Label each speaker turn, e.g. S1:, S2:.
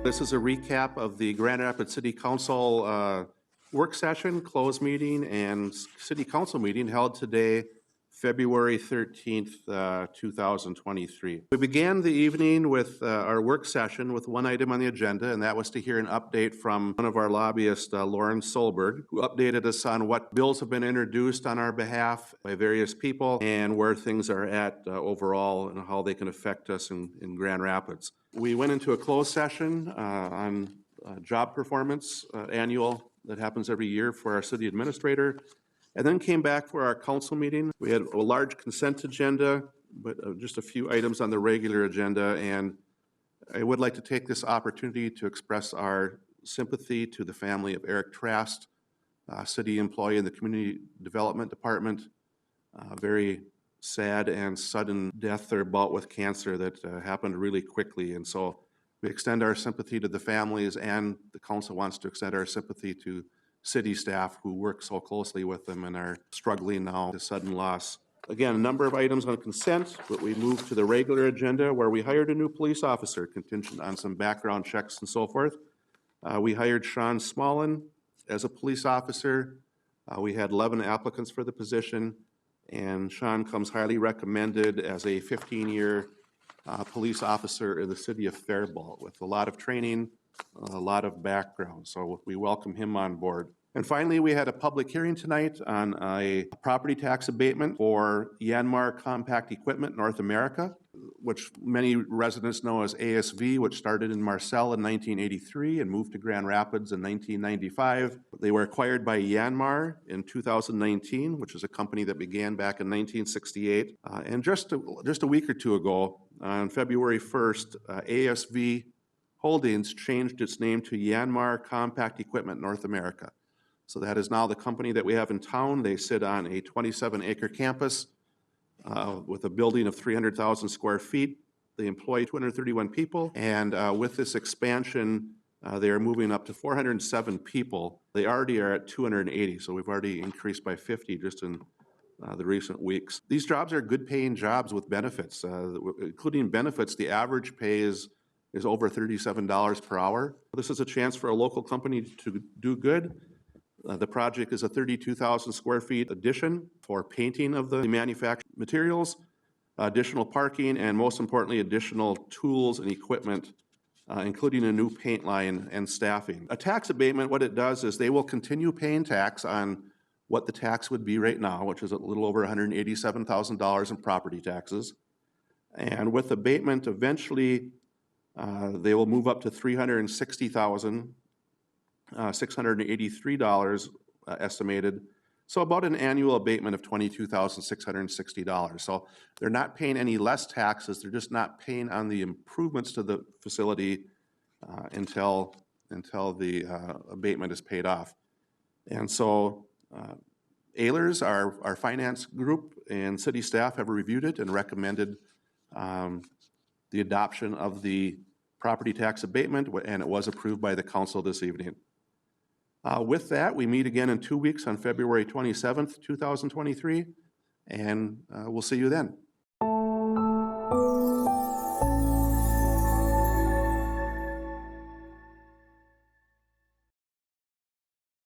S1: This is a recap of the Grand Rapids City Council work session, closed meeting, and City Council meeting held today, February 13th, 2023. We began the evening with our work session with one item on the agenda, and that was to hear an update from one of our lobbyists, Lauren Solberg, who updated us on what bills have been introduced on our behalf by various people and where things are at overall and how they can affect us in Grand Rapids. We went into a closed session on job performance annual that happens every year for our city administrator, and then came back for our council meeting. We had a large consent agenda, but just a few items on the regular agenda, and I would like to take this opportunity to express our sympathy to the family of Eric Trast, city employee in the Community Development Department. Very sad and sudden death or bout with cancer that happened really quickly, and so we extend our sympathy to the families, and the council wants to extend our sympathy to city staff who work so closely with them and are struggling now with sudden loss. Again, a number of items on consent, but we move to the regular agenda where we hired a new police officer contingent on some background checks and so forth. We hired Sean Smallin as a police officer. We had 11 applicants for the position, and Sean comes highly recommended as a 15-year police officer in the city of Faribault with a lot of training, a lot of background, so we welcome him on board. And finally, we had a public hearing tonight on a property tax abatement for Yanmar Compact Equipment North America, which many residents know as ASV, which started in Marcel in 1983 and moved to Grand Rapids in 1995. They were acquired by Yanmar in 2019, which is a company that began back in 1968. And just a week or two ago, on February 1st, ASV Holdings changed its name to Yanmar Compact Equipment North America. So that is now the company that we have in town. They sit on a 27-acre campus with a building of 300,000 square feet. They employ 231 people, and with this expansion, they are moving up to 407 people. They already are at 280, so we've already increased by 50 just in the recent weeks. These jobs are good-paying jobs with benefits. Including benefits, the average pay is over $37 per hour. This is a chance for a local company to do good. The project is a 32,000 square feet addition for painting of the manufactured materials, additional parking, and most importantly, additional tools and equipment, including a new paint line and staffing. A tax abatement, what it does is they will continue paying tax on what the tax would be right now, which is a little over $187,000 in property taxes. And with abatement, eventually, they will move up to $360,683 estimated. So about an annual abatement of $22,660. So they're not paying any less taxes. They're just not paying on the improvements to the facility until the abatement is paid off. And so Ehlers, our finance group, and city staff have reviewed it and recommended the adoption of the property tax abatement, and it was approved by the council this evening. With that, we meet again in 2 weeks on February 27th, 2023, and we'll see you then.